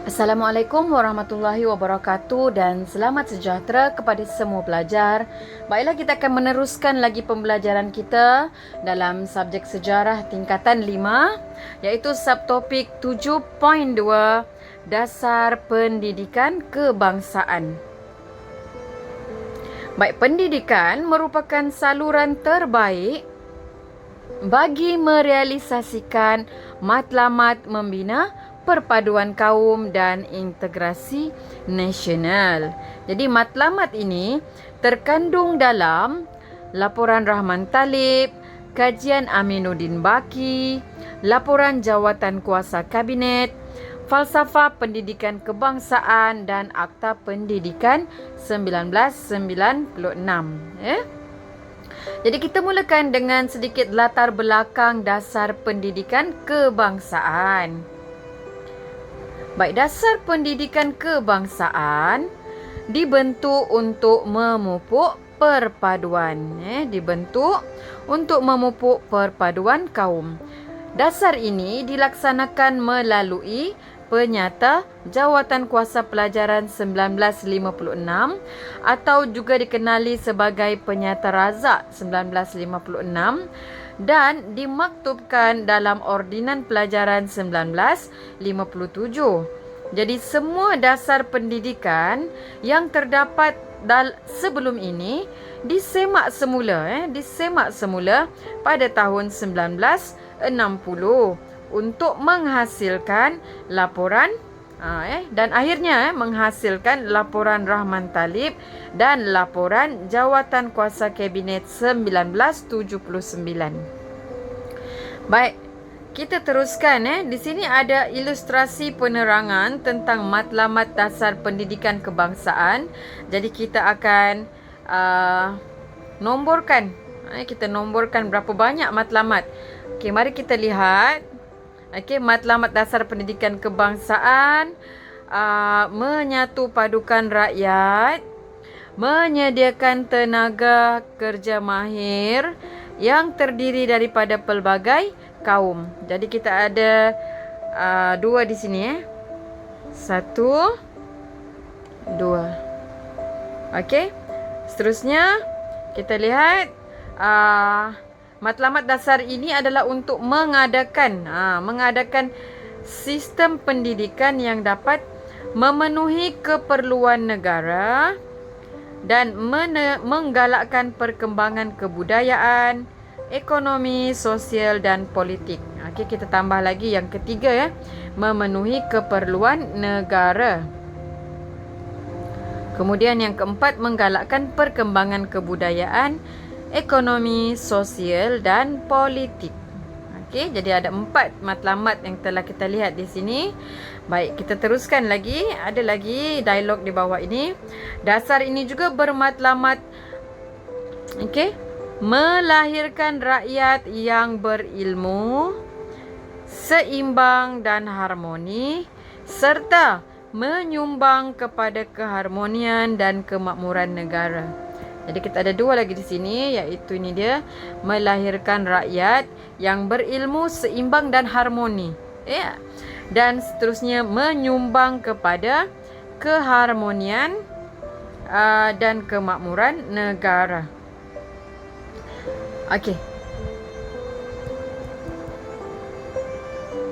Assalamualaikum warahmatullahi wabarakatuh dan selamat sejahtera kepada semua pelajar. Baiklah, kita akan meneruskan lagi pembelajaran kita dalam subjek sejarah tingkatan 5, iaitu subtopik 7.2 Dasar Pendidikan Kebangsaan. Baik, pendidikan merupakan saluran terbaik bagi merealisasikan matlamat membina perpaduan kaum dan integrasi nasional. Jadi matlamat ini terkandung dalam laporan Rahman Talib, kajian Aminuddin Baki, laporan Jawatan Kuasa Kabinet, falsafah pendidikan kebangsaan dan Akta Pendidikan 1996. Jadi kita mulakan dengan sedikit latar belakang dasar pendidikan kebangsaan. Baik, dasar pendidikan kebangsaan dibentuk untuk memupuk perpaduan. Dibentuk untuk memupuk perpaduan kaum. Dasar ini dilaksanakan melalui Penyata Jawatan Kuasa Pelajaran 1956 atau juga dikenali sebagai Penyata Razak 1956 dan dimaktubkan dalam Ordinan Pelajaran 1957. Jadi semua dasar pendidikan yang terdapat sebelum ini disemak semula pada tahun 1960 untuk menghasilkan laporan dan akhirnya menghasilkan laporan Rahman Talib dan laporan Jawatan Kuasa Kabinet 1979. Baik, kita teruskan. Di sini ada ilustrasi penerangan tentang matlamat dasar pendidikan kebangsaan. Jadi kita akan nomborkan. Kita nomborkan berapa banyak matlamat. Okey, mari kita lihat. Okey, matlamat dasar pendidikan kebangsaan menyatu padukan rakyat, menyediakan tenaga kerja mahir yang terdiri daripada pelbagai kaum. Jadi kita ada dua di sini. Satu, dua. Okey, seterusnya kita lihat matlamat dasar ini adalah untuk mengadakan sistem pendidikan yang dapat memenuhi keperluan negara dan menggalakkan perkembangan kebudayaan, ekonomi, sosial dan politik. Okey, kita tambah lagi yang ketiga memenuhi keperluan negara. Kemudian yang keempat, menggalakkan perkembangan kebudayaan, ekonomi, sosial dan politik. Okey, jadi ada 4 matlamat yang telah kita lihat di sini. Baik, kita teruskan lagi. Ada lagi dialog di bawah ini. Dasar ini juga bermatlamat melahirkan rakyat yang berilmu, seimbang dan harmoni serta menyumbang kepada keharmonian dan kemakmuran negara. Jadi kita ada dua lagi di sini, iaitu ini dia, melahirkan rakyat yang berilmu, seimbang dan harmoni. Dan seterusnya menyumbang kepada keharmonian dan kemakmuran negara. Okey.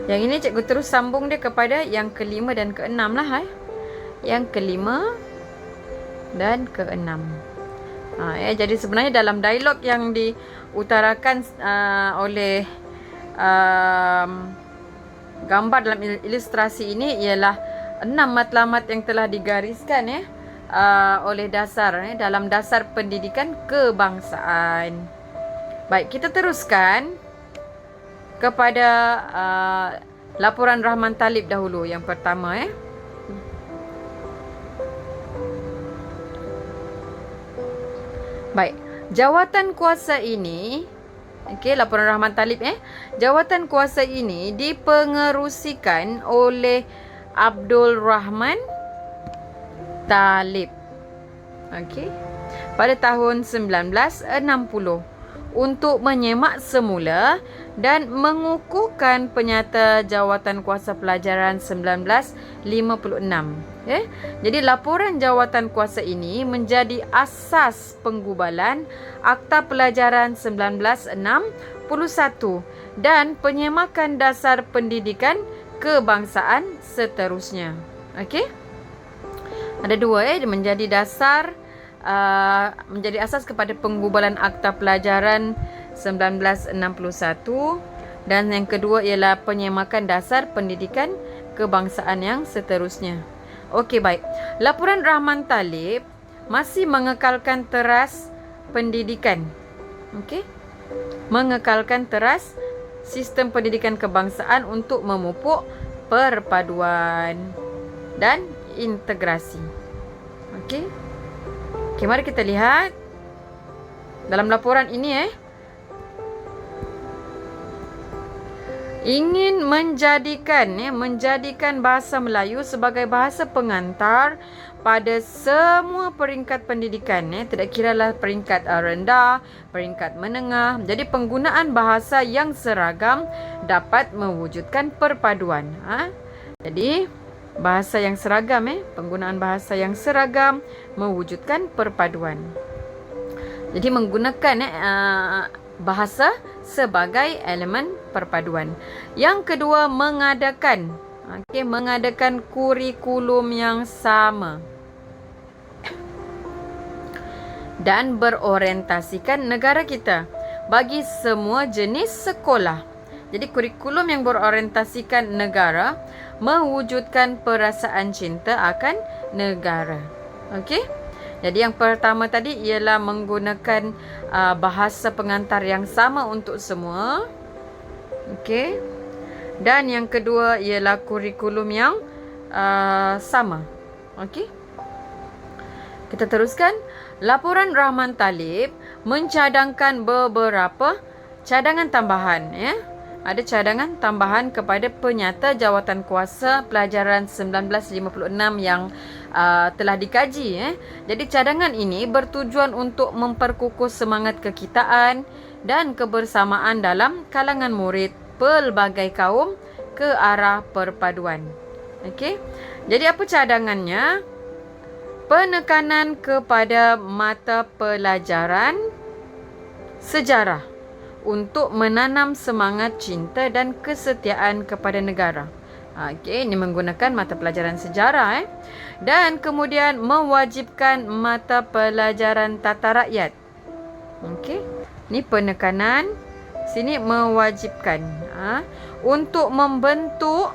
Yang ini cikgu terus sambung dia kepada yang kelima dan keenam lah. Yang kelima dan keenam. Jadi sebenarnya dalam dialog yang diutarakan oleh gambar dalam ilustrasi ini ialah 6 matlamat yang telah digariskan oleh dasar dalam dasar pendidikan kebangsaan. Baik, kita teruskan kepada laporan Rahman Talib dahulu yang pertama. Baik, jawatan kuasa ini, laporan Rahman Talib jawatan kuasa ini dipengerusikan oleh Abdul Rahman Talib pada tahun 1960 untuk menyemak semula dan mengukuhkan penyata jawatan kuasa pelajaran 1956. Jadi laporan jawatan kuasa ini menjadi asas penggubalan Akta Pelajaran 1961 dan penyemakan dasar pendidikan kebangsaan seterusnya. Okey? Ada dua menjadi dasar menjadi asas kepada penggubalan Akta Pelajaran 1961 dan yang kedua ialah penyemakan dasar pendidikan kebangsaan yang seterusnya. Okey, baik. Laporan Rahman Talib masih mengekalkan teras pendidikan. Okey. Mengekalkan teras sistem pendidikan kebangsaan untuk memupuk perpaduan dan integrasi. Okey. Okey, mari kita lihat dalam laporan ini ingin menjadikan bahasa Melayu sebagai bahasa pengantar pada semua peringkat pendidikan, tidak kiralah peringkat rendah, peringkat menengah. Jadi penggunaan bahasa yang seragam dapat mewujudkan perpaduan. Jadi bahasa yang seragam, penggunaan bahasa yang seragam mewujudkan perpaduan. Jadi menggunakan bahasa sebagai elemen perpaduan. Yang kedua, mengadakan kurikulum yang sama dan berorientasikan negara kita bagi semua jenis sekolah. Jadi kurikulum yang berorientasikan negara mewujudkan perasaan cinta akan negara. Okey? Jadi yang pertama tadi ialah menggunakan bahasa pengantar yang sama untuk semua. Okey. Dan yang kedua ialah kurikulum yang sama. Okey. Kita teruskan. Laporan Rahman Talib mencadangkan beberapa cadangan tambahan, Ada cadangan tambahan kepada penyata jawatan kuasa pelajaran 1956 yang telah dikaji. Jadi cadangan ini bertujuan untuk memperkukuh semangat kekitaan dan kebersamaan dalam kalangan murid pelbagai kaum ke arah perpaduan. Okey. Jadi apa cadangannya? Penekanan kepada mata pelajaran sejarah untuk menanam semangat cinta dan kesetiaan kepada negara. Okey, ini menggunakan mata pelajaran sejarah. Dan kemudian mewajibkan mata pelajaran tata rakyat. Okey, ini penekanan. Sini mewajibkan untuk membentuk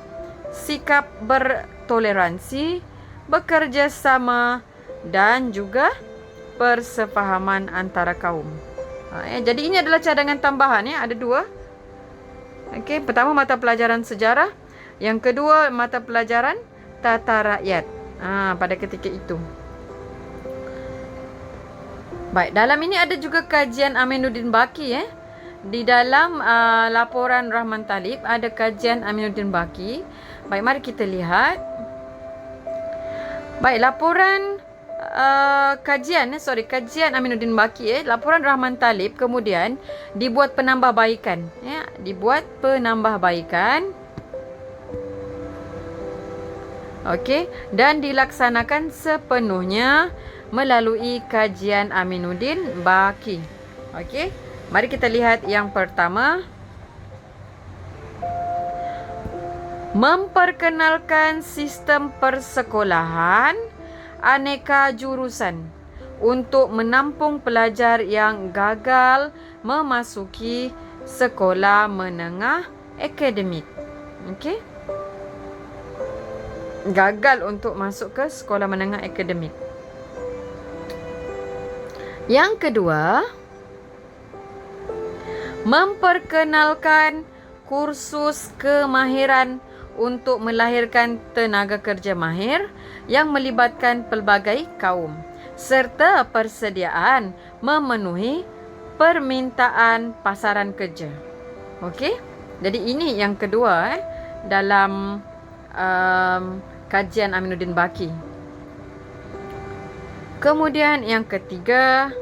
sikap bertoleransi, bekerjasama dan juga persefahaman antara kaum. Jadi ini adalah cadangan tambahan, ada dua. Okey, pertama mata pelajaran sejarah, yang kedua mata pelajaran tata rakyat. Pada ketika itu. Baik, dalam ini ada juga kajian Aminuddin Baki. Di dalam laporan Rahman Talib ada kajian Aminuddin Baki. Baik, mari kita lihat. Baik, laporan kajian Aminuddin Baki, laporan Rahman Talib kemudian dibuat penambahbaikan, okey, dan dilaksanakan sepenuhnya melalui kajian Aminuddin Baki. Okey, mari kita lihat yang pertama. Memperkenalkan sistem persekolahan aneka jurusan untuk menampung pelajar yang gagal memasuki sekolah menengah akademik. Okey. Gagal untuk masuk ke sekolah menengah akademik. Yang kedua, memperkenalkan kursus kemahiran untuk melahirkan tenaga kerja mahir yang melibatkan pelbagai kaum serta persediaan memenuhi permintaan pasaran kerja. Okey? Jadi ini yang kedua dalam kajian Aminuddin Baki. Kemudian yang ketiga,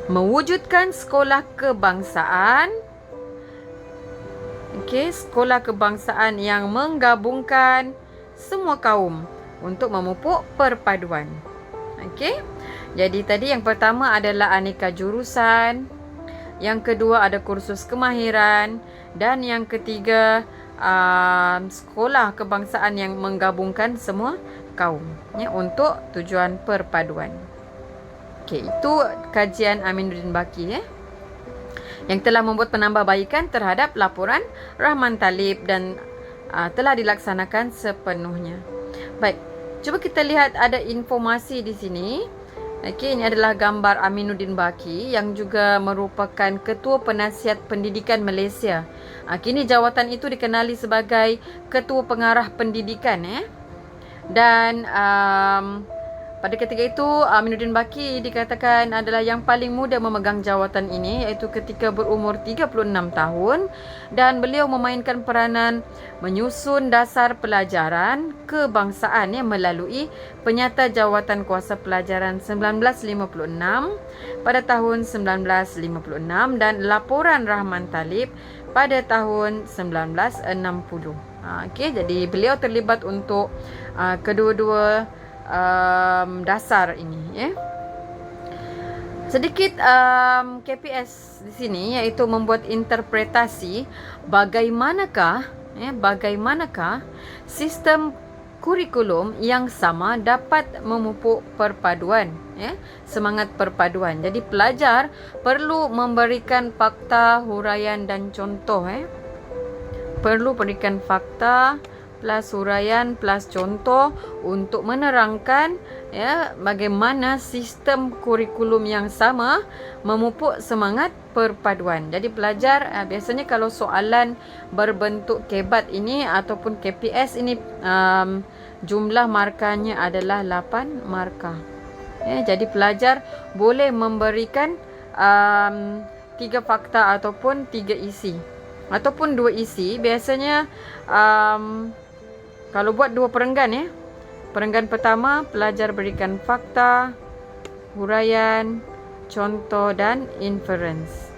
mewujudkan sekolah kebangsaan. Okey, sekolah kebangsaan yang menggabungkan semua kaum untuk memupuk perpaduan. Okey. Jadi tadi yang pertama adalah aneka jurusan, yang kedua ada kursus kemahiran, dan yang ketiga sekolah kebangsaan yang menggabungkan semua kaum ya, untuk tujuan perpaduan. Okey, itu kajian Aminuddin Baki yang telah membuat penambahbaikan terhadap laporan Rahman Talib dan telah dilaksanakan sepenuhnya. Baik, cuba kita lihat ada informasi di sini. Okey, ini adalah gambar Aminuddin Baki yang juga merupakan Ketua Penasihat Pendidikan Malaysia. Kini jawatan itu dikenali sebagai Ketua Pengarah Pendidikan Dan pada ketika itu Aminuddin Baki dikatakan adalah yang paling muda memegang jawatan ini, iaitu ketika berumur 36 tahun, dan beliau memainkan peranan menyusun dasar pelajaran kebangsaan melalui Penyata Jawatan Kuasa Pelajaran 1956 pada tahun 1956 dan Laporan Rahman Talib pada tahun 1960. Okey, jadi beliau terlibat untuk kedua-dua dasar ini Sedikit KPS di sini, iaitu membuat interpretasi bagaimanakah sistem kurikulum yang sama dapat memupuk perpaduan, semangat perpaduan. Jadi pelajar perlu memberikan fakta, huraian dan contoh. Perlu berikan fakta plus huraian plus contoh untuk menerangkan bagaimana sistem kurikulum yang sama memupuk semangat perpaduan. Jadi pelajar biasanya kalau soalan berbentuk kebat ini ataupun KPS ini jumlah markanya adalah 8 markah. Jadi pelajar boleh memberikan 3 fakta ataupun 3 isi ataupun 2 isi. Biasanya kalau buat 2 perenggan perenggan pertama pelajar berikan fakta, huraian, contoh dan inference.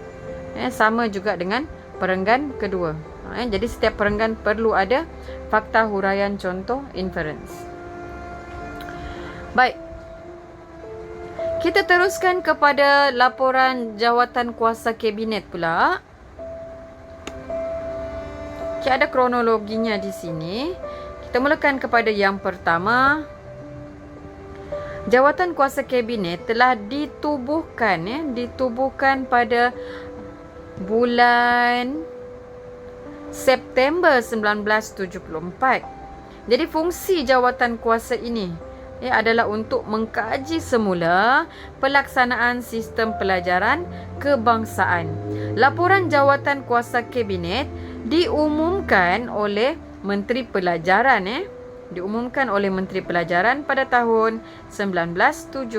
Sama juga dengan perenggan kedua. Jadi setiap perenggan perlu ada fakta, huraian, contoh, inference. Baik. Kita teruskan kepada laporan jawatan kuasa kabinet pula. Ada kronologinya di sini. Kita mulakan kepada yang pertama. Jawatan kuasa kabinet telah ditubuhkan pada bulan September 1974. Jadi fungsi jawatan kuasa ini adalah untuk mengkaji semula pelaksanaan sistem pelajaran kebangsaan. Laporan jawatan kuasa kabinet diumumkan oleh Menteri Pelajaran pada tahun 1979.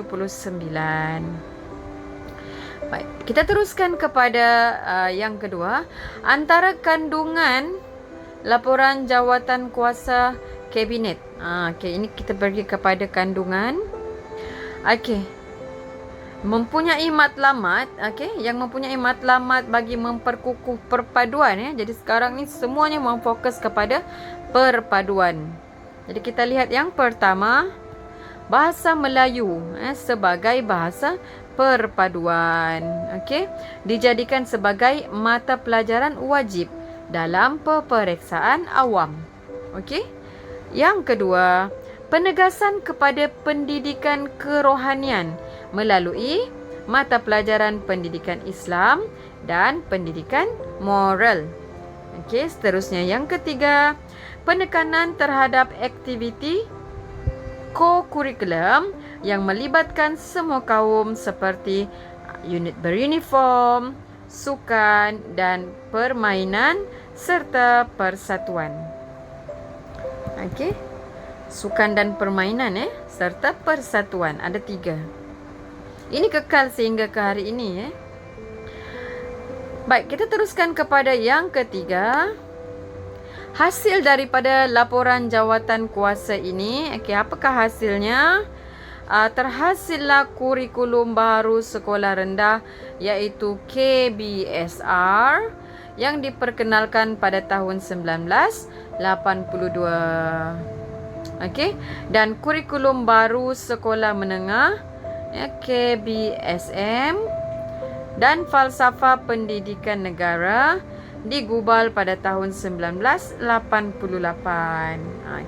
Baik, kita teruskan kepada yang kedua, antara kandungan laporan jawatan kuasa kabinet. Ini kita pergi kepada kandungan. Mempunyai matlamat, yang mempunyai matlamat bagi memperkukuh perpaduan. Jadi sekarang ni semuanya memfokus kepada perpaduan. Jadi kita lihat yang pertama, bahasa Melayu sebagai bahasa perpaduan. Dijadikan sebagai mata pelajaran wajib dalam peperiksaan awam. Yang kedua, penegasan kepada pendidikan kerohanian melalui mata pelajaran pendidikan Islam dan pendidikan moral. Seterusnya yang ketiga, penekanan terhadap aktiviti co-curriculum yang melibatkan semua kaum seperti unit beruniform, sukan dan permainan serta persatuan. Sukan dan permainan serta persatuan, ada 3. Ini kekal sehingga ke hari ini. Baik, kita teruskan kepada yang ketiga. Hasil daripada laporan jawatan kuasa ini, apakah hasilnya? terhasillah kurikulum baru sekolah rendah iaitu KBSR yang diperkenalkan pada tahun 1982. Okey, dan kurikulum baru sekolah menengah KBSM dan falsafah pendidikan negara digubal pada tahun 1988.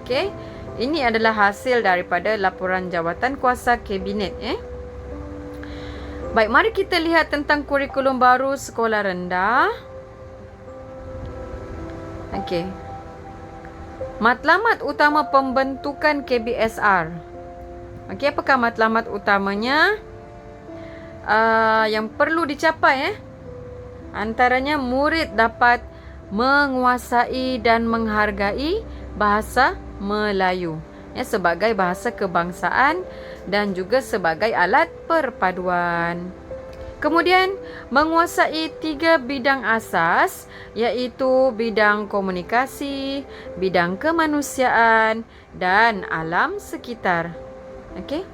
Okey. Ini adalah hasil daripada laporan jawatan kuasa kabinet. Baik, mari kita lihat tentang kurikulum baru sekolah rendah. Okey. Matlamat utama pembentukan KBSR. Okey, apakah matlamat utamanya? Yang perlu dicapai antaranya murid dapat menguasai dan menghargai bahasa Melayu sebagai bahasa kebangsaan dan juga sebagai alat perpaduan. Kemudian menguasai 3 bidang asas iaitu bidang komunikasi, bidang kemanusiaan dan alam sekitar. Okey.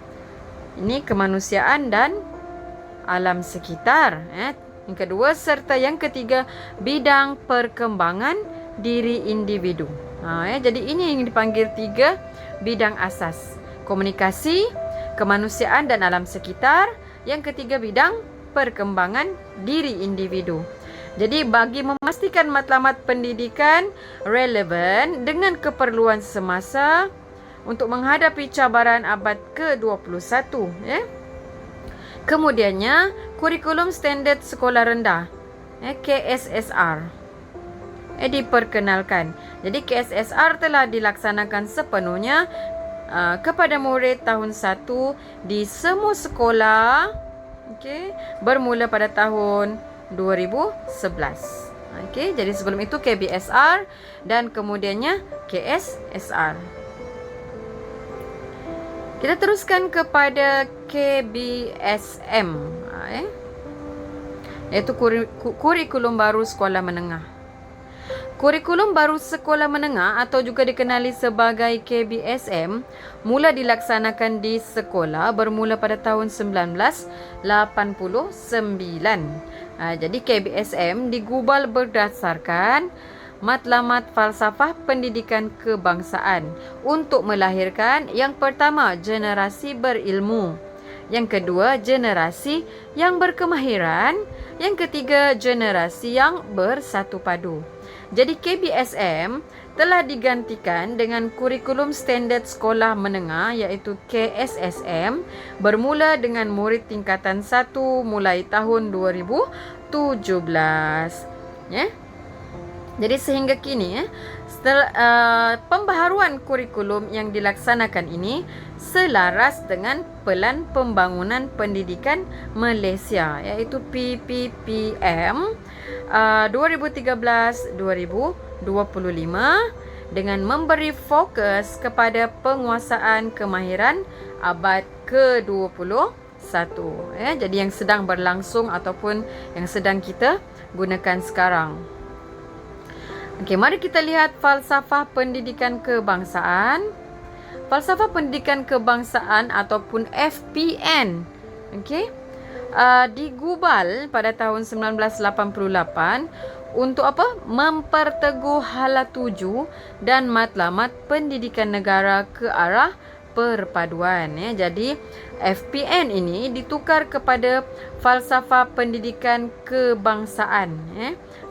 Ini kemanusiaan dan alam sekitar. Yang kedua serta yang ketiga bidang perkembangan diri individu. Jadi ini yang dipanggil 3 bidang asas. Komunikasi, kemanusiaan dan alam sekitar. Yang ketiga bidang perkembangan diri individu. Jadi bagi memastikan matlamat pendidikan relevan dengan keperluan semasa untuk menghadapi cabaran abad ke-21. Kemudiannya kurikulum standard sekolah rendah KSSR diperkenalkan. Jadi KSSR telah dilaksanakan sepenuhnya kepada murid tahun 1 di semua sekolah bermula pada tahun 2011. Jadi sebelum itu KBSR dan kemudiannya KSSR. Kita teruskan kepada KBSM iaitu kurikulum baru sekolah menengah. Kurikulum baru sekolah menengah atau juga dikenali sebagai KBSM mula dilaksanakan di sekolah bermula pada tahun 1989. Jadi KBSM digubal berdasarkan matlamat falsafah pendidikan kebangsaan untuk melahirkan yang pertama generasi berilmu, yang kedua generasi yang berkemahiran, yang ketiga generasi yang bersatu padu. Jadi KBSM telah digantikan dengan kurikulum standard sekolah menengah iaitu KSSM bermula dengan murid tingkatan 1 mulai tahun 2017. Jadi sehingga kini pembaharuan kurikulum yang dilaksanakan ini selaras dengan Pelan Pembangunan Pendidikan Malaysia iaitu PPPM 2013-2025 dengan memberi fokus kepada penguasaan kemahiran abad ke-21. Jadi yang sedang berlangsung ataupun yang sedang kita gunakan sekarang. Okey, mari kita lihat falsafah pendidikan kebangsaan. Falsafah pendidikan kebangsaan ataupun FPN digubal pada tahun 1988 untuk apa? Memperteguh hala tuju dan matlamat pendidikan negara ke arah perpaduan. Jadi FPN ini ditukar kepada falsafah pendidikan kebangsaan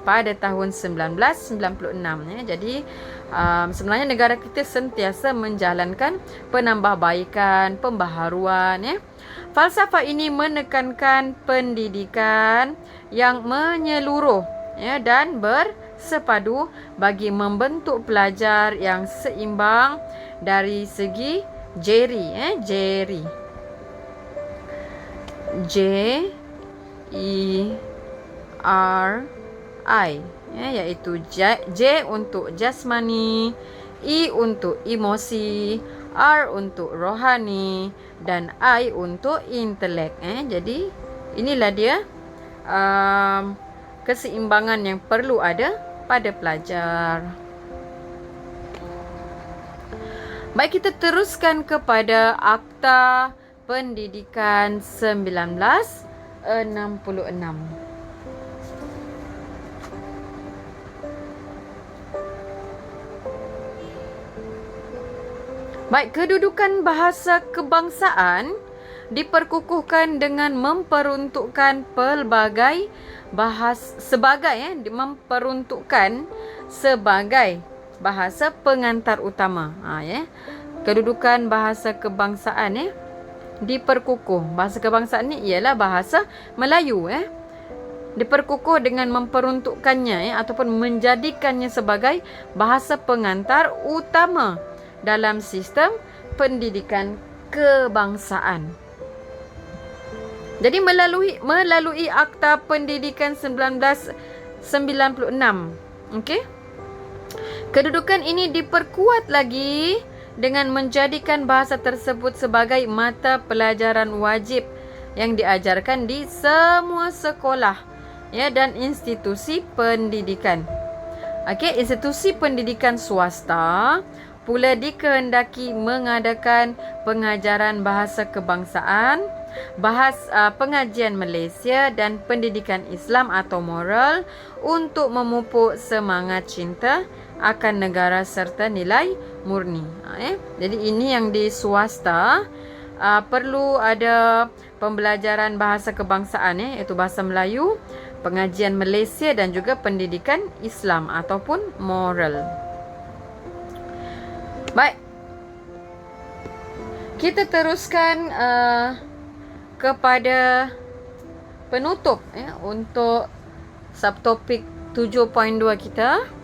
pada tahun 1996. Jadi sebenarnya negara kita sentiasa menjalankan penambahbaikan, pembaharuan. Falsafah ini menekankan pendidikan yang menyeluruh dan bersepadu bagi membentuk pelajar yang seimbang dari segi JERI. JERI iaitu J untuk jasmani, I untuk emosi, R untuk rohani dan I untuk intelek. Jadi inilah dia keseimbangan yang perlu ada pada pelajar. Baik, kita teruskan kepada Akta Pendidikan 1966. Baik, kedudukan bahasa kebangsaan diperkukuhkan dengan memperuntukkan pelbagai memperuntukkan sebagai bahasa pengantar utama. Kedudukan bahasa kebangsaan diperkukuh. Bahasa kebangsaan ni ialah bahasa Melayu diperkukuh dengan memperuntukkannya ataupun menjadikannya sebagai bahasa pengantar utama dalam sistem pendidikan kebangsaan. Jadi melalui Akta Pendidikan 1996, okey. Kedudukan ini diperkuat lagi dengan menjadikan bahasa tersebut sebagai mata pelajaran wajib yang diajarkan di semua sekolah dan institusi pendidikan. Okey, institusi pendidikan swasta pula dikehendaki mengadakan pengajaran bahasa kebangsaan, pengajian Malaysia dan pendidikan Islam atau moral untuk memupuk semangat cinta akan negara serta nilai murni. Jadi ini yang di swasta perlu ada pembelajaran bahasa kebangsaan iaitu bahasa Melayu, pengajian Malaysia dan juga pendidikan Islam ataupun moral. Baik, kita teruskan kepada penutup untuk subtopik 7.2 kita.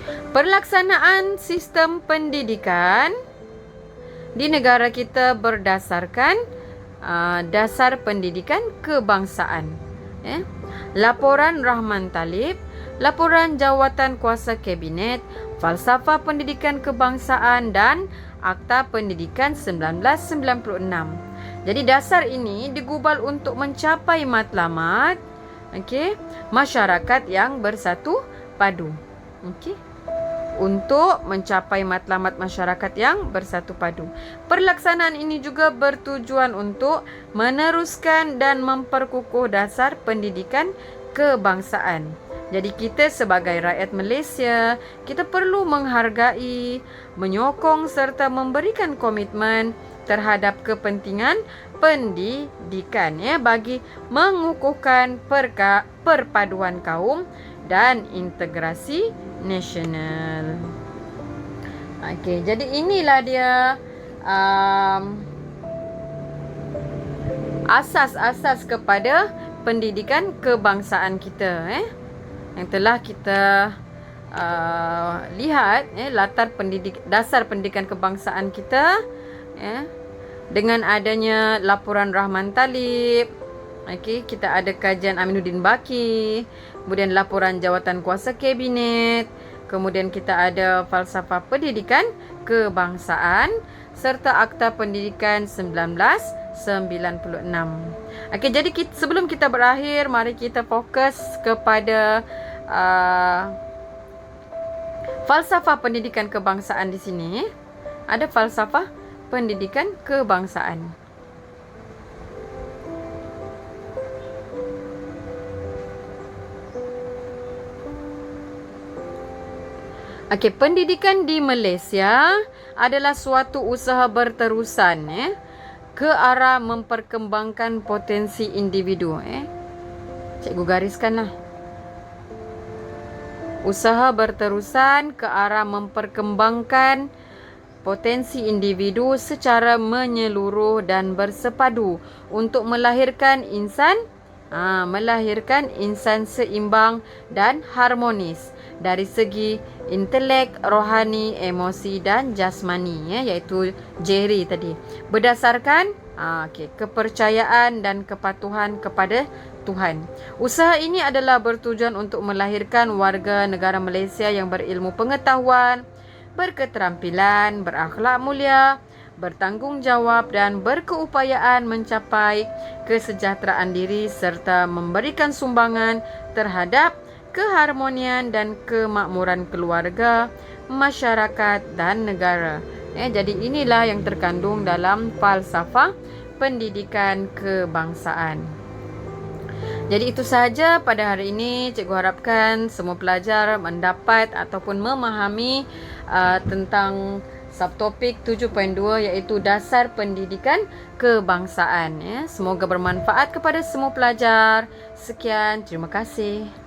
Pelaksanaan sistem pendidikan di negara kita berdasarkan dasar pendidikan kebangsaan. Laporan Rahman Talib, Laporan Jawatan Kuasa Kabinet, Falsafah Pendidikan Kebangsaan dan Akta Pendidikan 1996. Jadi dasar ini digubal untuk mencapai matlamat masyarakat yang bersatu padu. Untuk mencapai matlamat masyarakat yang bersatu padu. Perlaksanaan ini juga bertujuan untuk meneruskan dan memperkukuh dasar pendidikan kebangsaan. Jadi kita sebagai rakyat Malaysia, kita perlu menghargai, menyokong serta memberikan komitmen terhadap kepentingan pendidikan bagi mengukuhkan perpaduan kaum dan integrasi nasional. Okey, jadi inilah dia asas-asas kepada pendidikan kebangsaan kita yang telah kita lihat latar dasar pendidikan kebangsaan kita dengan adanya laporan Rahman Talib. Kita ada kajian Aminuddin Baki, kemudian laporan Jawatan Kuasa Kabinet, kemudian kita ada falsafah pendidikan kebangsaan serta Akta Pendidikan 1996. Jadi sebelum kita berakhir, mari kita fokus kepada falsafah pendidikan kebangsaan di sini. Ada falsafah pendidikan kebangsaan. Pendidikan di Malaysia adalah suatu usaha berterusan ke arah memperkembangkan potensi individu. Cikgu gariskanlah. Usaha berterusan ke arah memperkembangkan potensi individu secara menyeluruh dan bersepadu untuk melahirkan insan seimbang dan harmonis dari segi intelek, rohani, emosi dan jasmani iaitu Jerry tadi, berdasarkan kepercayaan dan kepatuhan kepada Tuhan. Usaha ini adalah bertujuan untuk melahirkan warga negara Malaysia yang berilmu pengetahuan, berketerampilan, berakhlak mulia, bertanggungjawab dan berkeupayaan mencapai kesejahteraan diri serta memberikan sumbangan terhadap keharmonian dan kemakmuran keluarga, masyarakat dan negara Jadi inilah yang terkandung dalam falsafah pendidikan kebangsaan. Jadi itu sahaja pada hari ini. Cikgu harapkan semua pelajar mendapat ataupun memahami tentang subtopik 7.2 iaitu dasar pendidikan kebangsaan. Semoga bermanfaat kepada semua pelajar. Sekian, terima kasih.